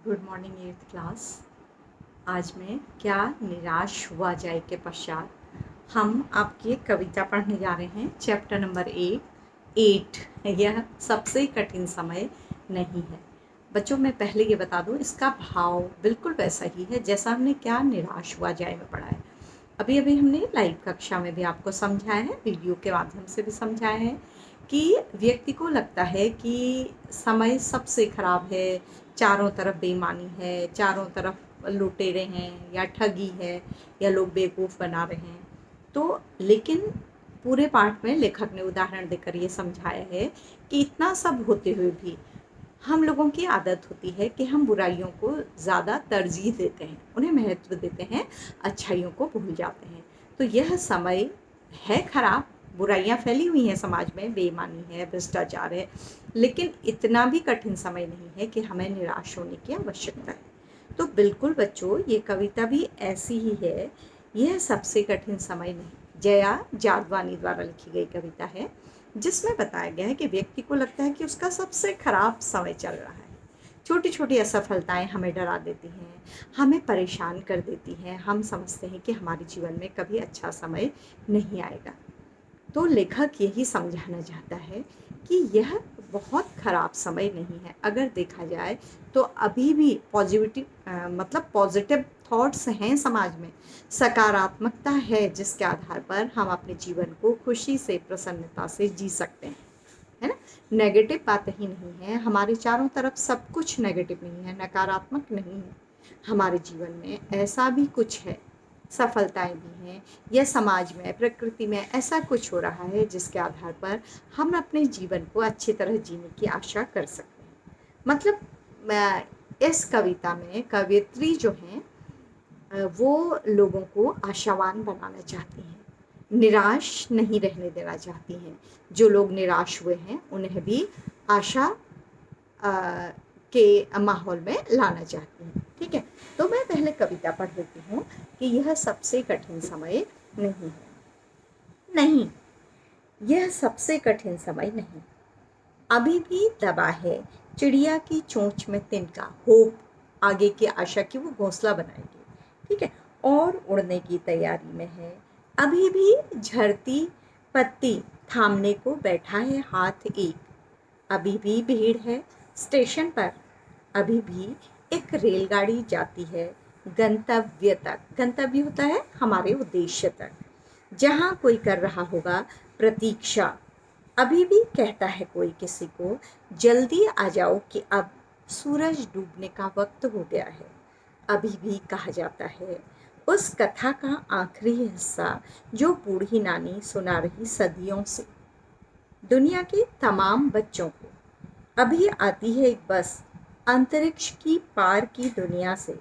Good morning 8th class. आज मैं क्या निराश हुआ जाए के पश्चात हम आपकी एक कविता पढ़ने जा रहे हैं। Chapter number 8। यह सबसे कठिन समय नहीं है। बच्चों, मैं पहले ये बता दूं, इसका भाव बिल्कुल वैसा ही है जैसा हमने क्या निराश हुआ जाए में पढ़ा है। अभी अभी हमने लाइव कक्षा में भी आपको समझाया है, वीडियो के माध्यम से भी समझाया है कि व्यक्ति को लगता है कि समय सबसे खराब है, चारों तरफ बेईमानी है, चारों तरफ लुटेरे हैं या ठगी है या लोग बेवकूफ़ बना रहे हैं। तो लेकिन पूरे पाठ में लेखक ने उदाहरण देकर ये समझाया है कि इतना सब होते हुए भी हम लोगों की आदत होती है कि हम बुराइयों को ज़्यादा तरजीह देते हैं, उन्हें महत्व देते हैं, अच्छाइयों को भूल जाते हैं। तो यह समय है खराब, बुराइयां फैली हुई हैं समाज में, बेईमानी है, भ्रष्टाचार है, लेकिन इतना भी कठिन समय नहीं है कि हमें निराश होने की आवश्यकता है। तो बिल्कुल बच्चों, ये कविता भी ऐसी ही है। यह सबसे कठिन समय नहीं, जया जादवानी द्वारा लिखी गई कविता है, जिसमें बताया गया है कि व्यक्ति को लगता है कि उसका सबसे खराब समय चल रहा है। छोटी छोटी असफलताएं हमें डरा देती हैं, हमें परेशान कर देती हैं। हम समझते हैं कि हमारे जीवन में कभी अच्छा समय नहीं आएगा। तो लेखक यही समझाना चाहता है कि यह बहुत खराब समय नहीं है। अगर देखा जाए तो अभी भी मतलब पॉजिटिव थॉट्स हैं समाज में, सकारात्मकता है, जिसके आधार पर हम अपने जीवन को खुशी से, प्रसन्नता से जी सकते हैं, है ना। नेगेटिव बातें ही नहीं है, हमारे चारों तरफ सब कुछ नेगेटिव नहीं है, नकारात्मक नहीं है। हमारे जीवन में ऐसा भी कुछ है, सफलताएं भी हैं, या समाज में, प्रकृति में ऐसा कुछ हो रहा है जिसके आधार पर हम अपने जीवन को अच्छी तरह जीने की आशा कर सकते हैं। मतलब इस कविता में कवयित्री जो हैं वो लोगों को आशावान बनाना चाहती हैं, निराश नहीं रहने देना चाहती हैं। जो लोग निराश हुए हैं उन्हें भी आशा के माहौल में लाना चाहती हैं। ठीक है, तो मैं पहले कविता पढ़ देती हूँ कि यह सबसे कठिन समय नहीं है। नहीं, यह सबसे कठिन समय नहीं, अभी भी दबा है चिड़िया की चोंच में तिनका, होप, आगे की आशा की वो घोंसला बनाएगी। ठीक है, और उड़ने की तैयारी में है। अभी भी झड़ती पत्ती थामने को बैठा है हाथ एक। अभी भी भीड़ है स्टेशन पर। अभी भी एक रेलगाड़ी जाती है गंतव्य तक। गंतव्य होता है हमारे उद्देश्य तक, जहाँ कोई कर रहा होगा प्रतीक्षा। अभी भी कहता है कोई किसी को, जल्दी आ जाओ कि अब सूरज डूबने का वक्त हो गया है। अभी भी कहा जाता है उस कथा का आखिरी हिस्सा जो बूढ़ी नानी सुना रही सदियों से दुनिया के तमाम बच्चों को। अभी आती है एक बस अंतरिक्ष की पार की दुनिया से,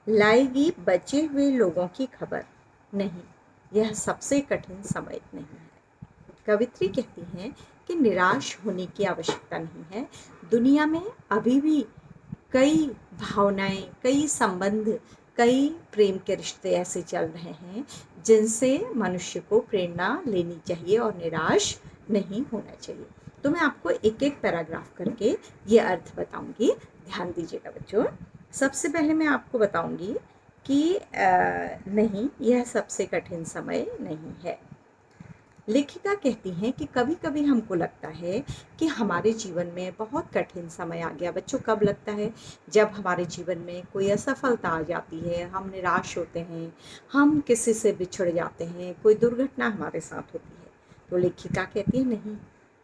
लाएगी बचे हुए लोगों की खबर। नहीं, यह सबसे कठिन समय नहीं है। कवित्री कहती हैं कि निराश होने की आवश्यकता नहीं है। दुनिया में अभी भी कई भावनाएं, कई संबंध, कई प्रेम के रिश्ते ऐसे चल रहे हैं जिनसे मनुष्य को प्रेरणा लेनी चाहिए और निराश नहीं होना चाहिए। तो मैं आपको एक एक पैराग्राफ करके ये अर्थ बताऊंगी, ध्यान दीजिएगा बच्चों। सबसे पहले मैं आपको बताऊंगी कि नहीं, यह सबसे कठिन समय नहीं है। लेखिका कहती हैं कि कभी कभी हमको लगता है कि हमारे जीवन में बहुत कठिन समय आ गया। बच्चों, कब लगता है? जब हमारे जीवन में कोई असफलता आ जाती है, हम निराश होते हैं, हम किसी से बिछड़ जाते हैं, कोई दुर्घटना हमारे साथ होती है। तो लेखिका कहती है नहीं,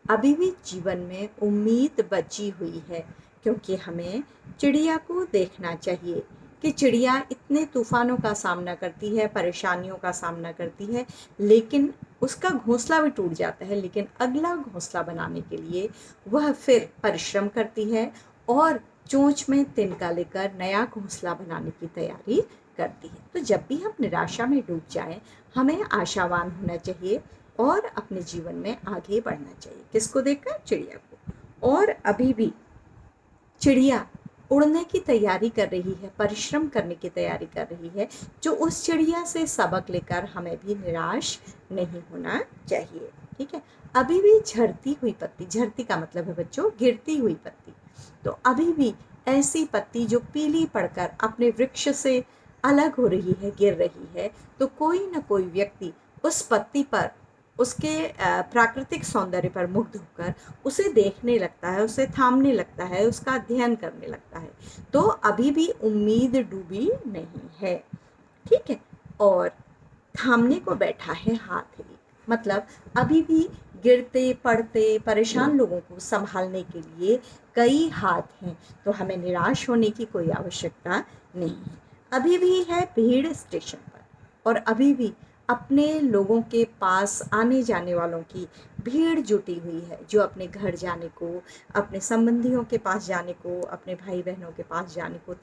अभी भी जीवन में उम्मीद बची हुई है, क्योंकि हमें चिड़िया को देखना चाहिए कि चिड़िया इतने तूफानों का सामना करती है, परेशानियों का सामना करती है, लेकिन उसका घोंसला भी टूट जाता है, लेकिन अगला घोंसला बनाने के लिए वह फिर परिश्रम करती है और चोंच में तिनका लेकर नया घोंसला बनाने की तैयारी करती है। तो जब भी हम निराशा में डूब जाएं, हमें आशावान होना चाहिए और अपने जीवन में आगे बढ़ना चाहिए। किसको देखकर? चिड़िया को। और अभी भी चिड़िया उड़ने की तैयारी कर रही है, परिश्रम करने की तैयारी कर रही है, जो उस चिड़िया से सबक लेकर हमें भी निराश नहीं होना चाहिए। ठीक है, अभी भी झड़ती हुई पत्ती, झड़ती का मतलब है बच्चों गिरती हुई पत्ती, तो अभी भी ऐसी पत्ती जो पीली पड़कर अपने वृक्ष से अलग हो रही है, गिर रही है, तो कोई न कोई व्यक्ति उस पत्ती पर, उसके प्राकृतिक सौंदर्य पर मुग्ध होकर उसे देखने लगता है, उसे थामने लगता है, उसका अध्ययन करने लगता है। तो अभी भी उम्मीद डूबी नहीं है, ठीक है। और थामने को बैठा है हाथ एक, मतलब अभी भी गिरते पड़ते परेशान लोगों को संभालने के लिए कई हाथ हैं। तो हमें निराश होने की कोई आवश्यकता नहीं है। अभी भी है भीड़ स्टेशन पर, और अभी भी अपने लोगों के पास आने जाने वालों की भीड़ जुटी हुई है, जो अपने घर जाने को, अपने संबंधियों के पास जाने को, अपने भाई बहनों के पास जाने को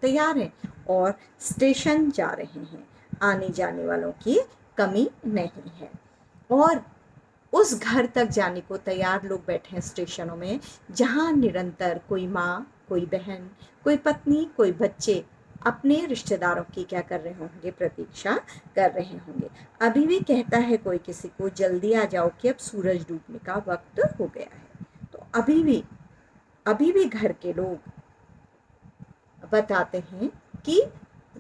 तैयार हैं और स्टेशन जा रहे हैं। आने जाने वालों की कमी नहीं है। और उस घर तक जाने को तैयार लोग बैठे हैं स्टेशनों में, जहाँ निरंतर कोई माँ, कोई बहन, कोई पत्नी, कोई बच्चे अपने रिश्तेदारों की क्या कर रहे होंगे, प्रतीक्षा कर रहे होंगे। अभी भी कहता है कोई किसी को, जल्दी आ जाओ कि अब सूरज डूबने का वक्त हो गया है। तो अभी भी घर के लोग बताते हैं कि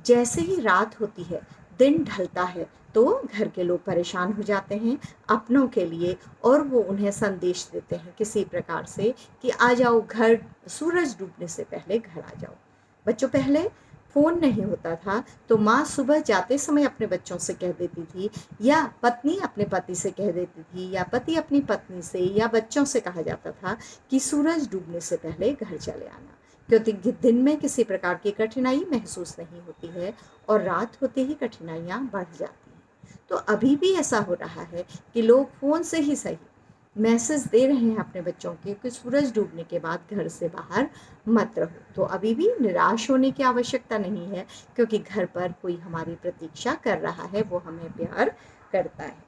जैसे ही रात होती है, दिन ढलता है, तो घर के लोग परेशान हो जाते हैं अपनों के लिए, और वो उन्हें संदेश देते हैं किसी प्रकार से कि आ जाओ घर, सूरज डूबने से पहले घर आ जाओ। बच्चों, पहले फ़ोन नहीं होता था, तो माँ सुबह जाते समय अपने बच्चों से कह देती थी, या पत्नी अपने पति से कह देती थी, या पति अपनी पत्नी से, या बच्चों से कहा जाता था कि सूरज डूबने से पहले घर चले आना, क्योंकि दिन में किसी प्रकार की कठिनाई महसूस नहीं होती है और रात होते ही कठिनाइयाँ बढ़ जाती हैं। तो अभी भी ऐसा हो रहा है कि लोग फ़ोन से ही सही मैसेज दे रहे हैं अपने बच्चों के कि सूरज डूबने के बाद घर से बाहर मत रहो। तो अभी भी निराश होने की आवश्यकता नहीं है, क्योंकि घर पर कोई हमारी प्रतीक्षा कर रहा है, वो हमें प्यार करता है,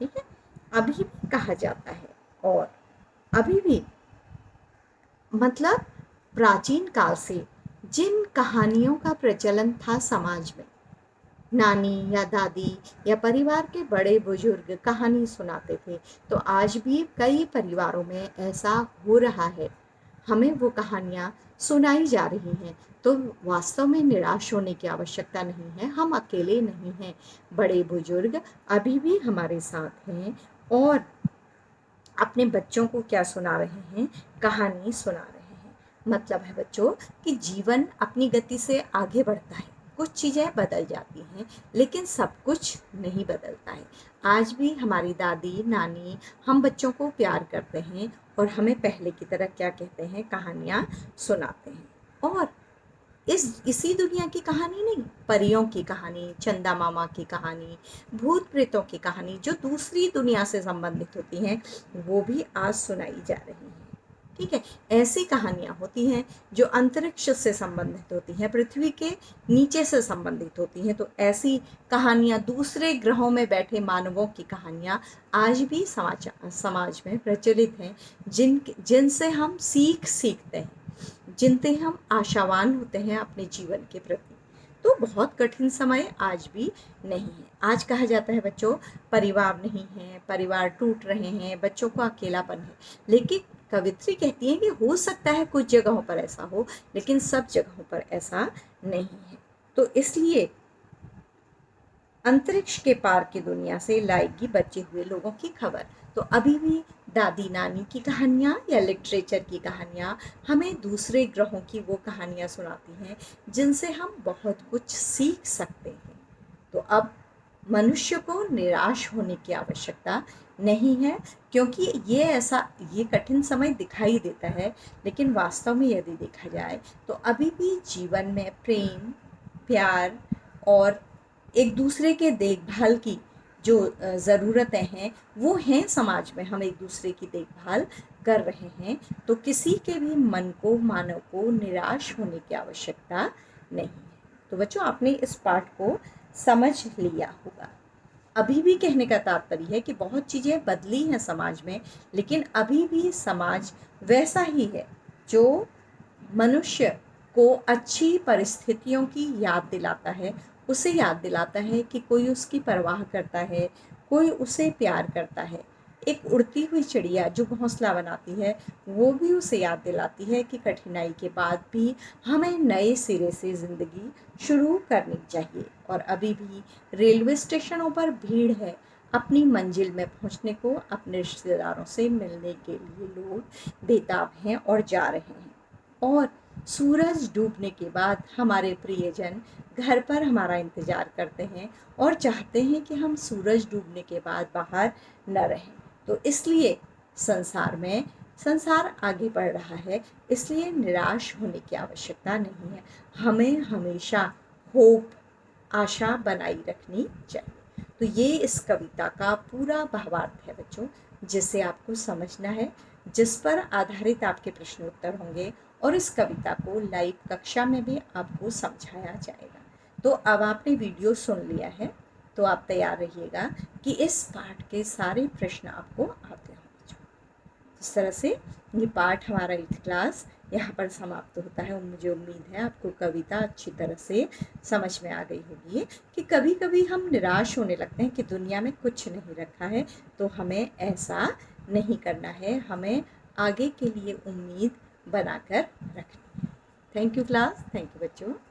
ठीक है। अभी भी कहा जाता है, और अभी भी मतलब प्राचीन काल से जिन कहानियों का प्रचलन था समाज में, नानी या दादी या परिवार के बड़े बुजुर्ग कहानी सुनाते थे, तो आज भी कई परिवारों में ऐसा हो रहा है, हमें वो कहानियाँ सुनाई जा रही हैं। तो वास्तव में निराश होने की आवश्यकता नहीं है, हम अकेले नहीं हैं, बड़े बुजुर्ग अभी भी हमारे साथ हैं, और अपने बच्चों को क्या सुना रहे हैं, कहानी सुना रहे हैं। मतलब है बच्चों कि जीवन अपनी गति से आगे बढ़ता है, कुछ चीज़ें बदल जाती हैं, लेकिन सब कुछ नहीं बदलता है। आज भी हमारी दादी नानी हम बच्चों को प्यार करते हैं, और हमें पहले की तरह क्या कहते हैं, कहानियाँ सुनाते हैं। और इसी दुनिया की कहानी नहीं, परियों की कहानी, चंदा मामा की कहानी, भूत प्रेतों की कहानी, जो दूसरी दुनिया से संबंधित होती हैं, वो भी आज सुनाई जा रही हैं, ठीक है। ऐसी कहानियाँ होती हैं जो अंतरिक्ष से संबंधित होती हैं, पृथ्वी के नीचे से संबंधित होती हैं। तो ऐसी कहानियाँ, दूसरे ग्रहों में बैठे मानवों की कहानियाँ आज भी समाज में प्रचलित हैं, जिनसे हम सीखते हैं, जिनसे हम आशावान होते हैं अपने जीवन के प्रति। तो बहुत कठिन समय आज भी नहीं है। आज कहा जाता है बच्चों, परिवार नहीं है, परिवार टूट रहे हैं, बच्चों को अकेलापन है, लेकिन कवित्री कहती है कि हो सकता है कुछ जगहों पर ऐसा हो, लेकिन सब जगहों पर ऐसा नहीं है। तो इसलिए अंतरिक्ष के पार की दुनिया से लाएगी बचे हुए लोगों की खबर। तो अभी भी दादी नानी की कहानियाँ या लिटरेचर की कहानियाँ हमें दूसरे ग्रहों की वो कहानियाँ सुनाती हैं, जिनसे हम बहुत कुछ सीख सकते हैं। तो अब मनुष्य को निराश होने की आवश्यकता नहीं है, क्योंकि ये कठिन समय दिखाई देता है, लेकिन वास्तव में यदि देखा जाए तो अभी भी जीवन में प्रेम, प्यार और एक दूसरे के देखभाल की जो ज़रूरतें हैं, वो हैं समाज में, हम एक दूसरे की देखभाल कर रहे हैं। तो किसी के भी मन को, मानव को निराश होने की आवश्यकता नहीं है। तो बच्चों, आपने इस पाठ को समझ लिया होगा। अभी भी कहने का तात्पर्य है कि बहुत चीज़ें बदली हैं समाज में, लेकिन अभी भी समाज वैसा ही है जो मनुष्य को अच्छी परिस्थितियों की याद दिलाता है, उसे याद दिलाता है कि कोई उसकी परवाह करता है, कोई उसे प्यार करता है। एक उड़ती हुई चिड़िया जो घोंसला बनाती है, वो भी उसे याद दिलाती है कि कठिनाई के बाद भी हमें नए सिरे से ज़िंदगी शुरू करनी चाहिए। और अभी भी रेलवे स्टेशनों पर भीड़ है, अपनी मंजिल में पहुंचने को, अपने रिश्तेदारों से मिलने के लिए लोग बेताब हैं और जा रहे हैं। और सूरज डूबने के बाद हमारे प्रियजन घर पर हमारा इंतज़ार करते हैं और चाहते हैं कि हम सूरज डूबने के बाद बाहर न रहें। तो इसलिए संसार आगे बढ़ रहा है, इसलिए निराश होने की आवश्यकता नहीं है। हमें हमेशा होप, आशा बनाई रखनी चाहिए। तो ये इस कविता का पूरा भावार्थ है बच्चों, जिसे आपको समझना है, जिस पर आधारित आपके प्रश्न उत्तर होंगे, और इस कविता को लाइव कक्षा में भी आपको समझाया जाएगा। तो अब आपने वीडियो सुन लिया है, तो आप तैयार रहिएगा कि इस पाठ के सारे प्रश्न आपको आते होंगे। इस तरह से ये पाठ हमारा 8th क्लास यहाँ पर समाप्त होता है। मुझे उम्मीद है आपको कविता अच्छी तरह से समझ में आ गई होगी कि कभी कभी हम निराश होने लगते हैं कि दुनिया में कुछ नहीं रखा है, तो हमें ऐसा नहीं करना है, हमें आगे के लिए उम्मीद बनाकर रखनी है। Thank you class, thank you बच्चों।